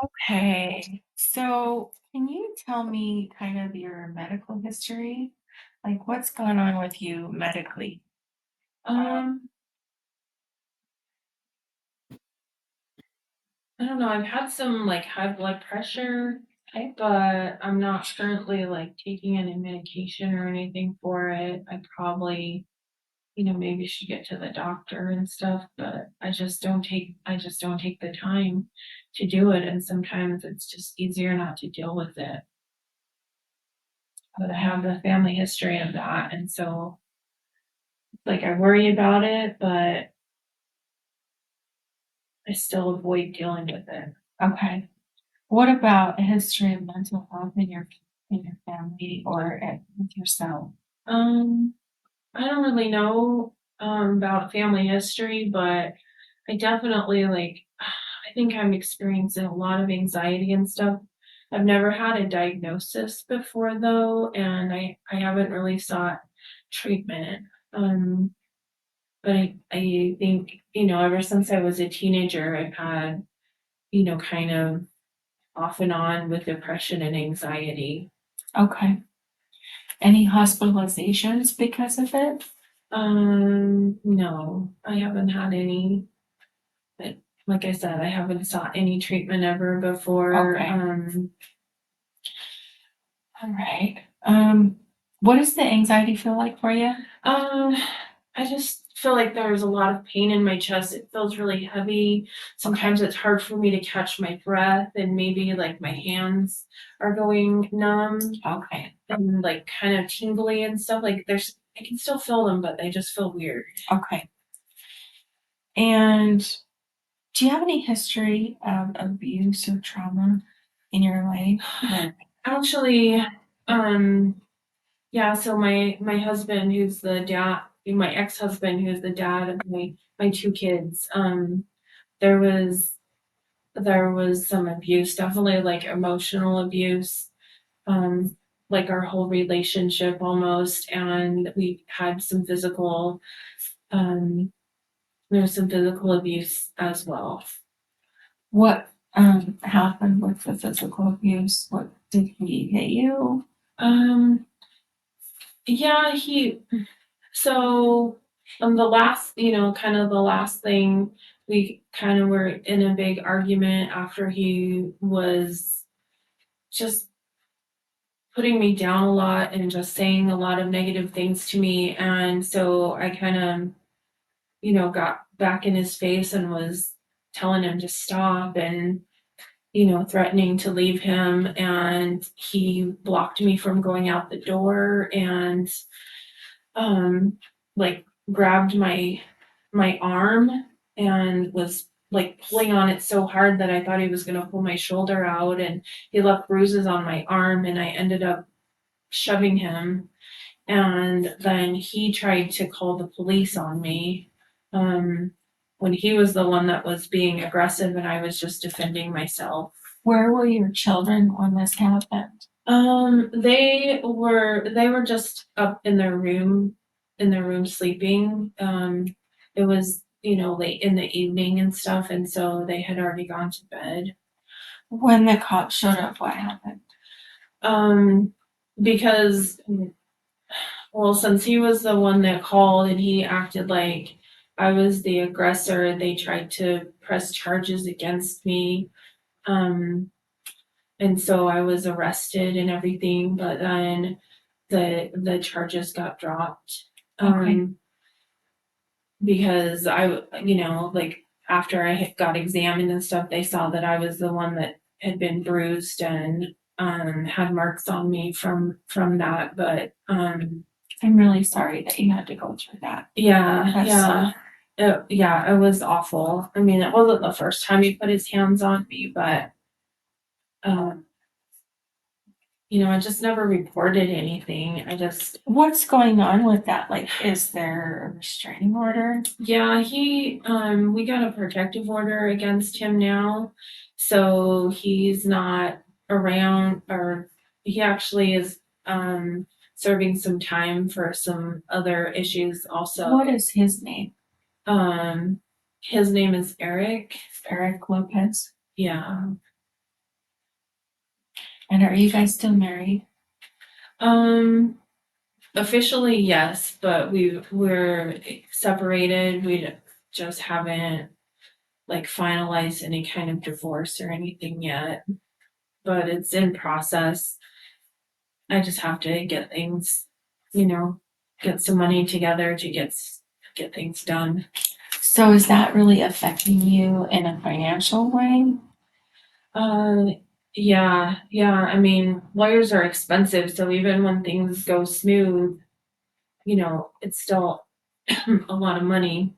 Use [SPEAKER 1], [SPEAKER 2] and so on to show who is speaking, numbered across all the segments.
[SPEAKER 1] Okay. So, can you tell me kind of your medical history? Like, what's going on with you medically?
[SPEAKER 2] Um, I don't know. I've had some like high blood pressure,
[SPEAKER 1] Okay.
[SPEAKER 2] but I'm not currently like taking any medication or anything for it. I probably, maybe should get to the doctor and stuff, but I just don't take the time to do it. And sometimes it's just easier not to deal with it. But I have the family history of that. And so like I worry about it, but I still avoid dealing with it.
[SPEAKER 1] Okay. What about a history of mental health in your family or with yourself?
[SPEAKER 2] Um, I don't really know about family history, but I definitely like I think I'm experiencing a lot of anxiety and stuff. I've never had a diagnosis before though, and I haven't really sought treatment. Um, but I think, ever since I was a teenager, I've had, kind of off and on with depression and anxiety.
[SPEAKER 1] Okay. Any hospitalizations because of it?
[SPEAKER 2] No, I haven't had any. But like I said, I haven't sought any treatment ever before.
[SPEAKER 1] Okay. All right. What does the anxiety feel like for you?
[SPEAKER 2] Um, I just feel like there's a lot of pain in my chest. It feels really heavy.
[SPEAKER 1] Okay.
[SPEAKER 2] Sometimes it's hard for me to catch my breath, and maybe like my hands are going numb
[SPEAKER 1] Okay.
[SPEAKER 2] and like kind of tingly and stuff. Like I can still feel them, but they just feel weird.
[SPEAKER 1] Okay. And do you have any history of abuse or trauma in your life? Like,
[SPEAKER 2] Actually, um, yeah, so my husband, who's the dad, my ex-husband, who's the dad of my two kids, there was there was some abuse, definitely like emotional abuse, um, like our whole relationship almost, and we had some um, there was some physical abuse as well.
[SPEAKER 1] what happened with the physical abuse? What did he hit you?
[SPEAKER 2] Um, yeah, so the last, kind of the last thing, we kind of were in a big argument after he was just putting me down a lot and just saying a lot of negative things to me. And so I kind of, got back in his face and was telling him to stop and, threatening to leave him. And he blocked me from going out the door and um like grabbed my arm and was like pulling on it so hard that I thought he was going to pull my shoulder out, and he left bruises on my arm, and I ended up shoving him, and then he tried to call the police on me um when he was the one that was being aggressive and I was just defending myself.
[SPEAKER 1] Where were your children when this happened?
[SPEAKER 2] They were just up in their room sleeping. It was, late in the evening and stuff, and so they had already gone to bed.
[SPEAKER 1] When the cops showed up, what happened?
[SPEAKER 2] Um, because, well, since he was the one that called and he acted like I was the aggressor, they tried to press charges against me. Um, and so I was arrested and everything, but then the charges got dropped.
[SPEAKER 1] Okay.
[SPEAKER 2] Um, because like after I had got examined and stuff, they saw that I was the one that had been bruised and had marks on me from that. But
[SPEAKER 1] I'm really sorry that you had to go through that.
[SPEAKER 2] yeah,
[SPEAKER 1] That's so,
[SPEAKER 2] it was awful. I mean, it wasn't the first time he put his hands on me, but um, I just never reported anything. I just
[SPEAKER 1] what's going on with that? Like, is there a restraining order?
[SPEAKER 2] Yeah, we got a protective order against him now. So he's not around, or he actually is serving some time for some other issues also.
[SPEAKER 1] What is his name?
[SPEAKER 2] Um his name is Eric.
[SPEAKER 1] Eric Lopez.
[SPEAKER 2] Yeah.
[SPEAKER 1] And are you guys still married?
[SPEAKER 2] Officially, yes, but we're separated. We just haven't like finalized any kind of divorce or anything yet, but it's in process. I just have to get things, you know, get some money together to get things done.
[SPEAKER 1] So is that really affecting you in a financial way?
[SPEAKER 2] Uh, yeah. I mean, lawyers are expensive, so even when things go smooth, it's still a lot of money.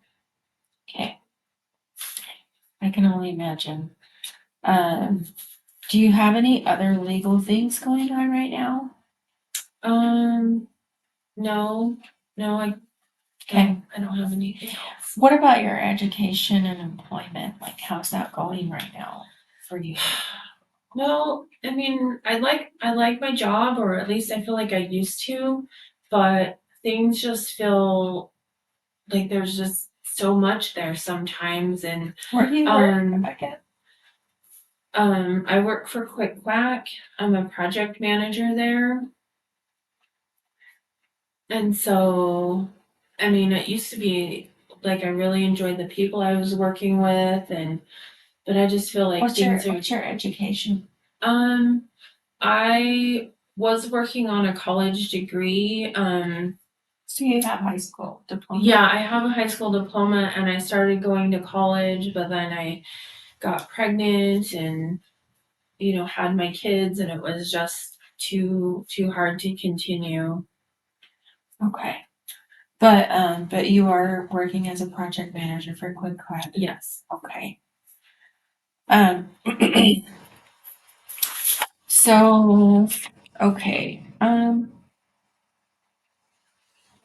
[SPEAKER 1] Okay, I can only imagine. Um, do you have any other legal things going on right now?
[SPEAKER 2] Um, no, no,
[SPEAKER 1] Okay.
[SPEAKER 2] I don't have anything else.
[SPEAKER 1] What about your education and employment? Like, how's that going right now for you?
[SPEAKER 2] Well, I mean, I like my job, or at least I feel like I used to, but things just feel like there's just so much there sometimes, and
[SPEAKER 1] Where do you work
[SPEAKER 2] um,
[SPEAKER 1] again?
[SPEAKER 2] I work for Quick Quack. I'm a project manager there, and so, I mean, it used to be like I really enjoyed the people I was working with, and but I just feel like things are.
[SPEAKER 1] What's your education?
[SPEAKER 2] Um, I was working on a college degree.
[SPEAKER 1] So you have high school diploma?
[SPEAKER 2] Yeah, I have a high school diploma and I started going to college, but then I got pregnant and, had my kids and it was just too hard to continue.
[SPEAKER 1] Okay. But you are working as a project manager for Quick Quack.
[SPEAKER 2] Yes.
[SPEAKER 1] Okay. Um, so, okay.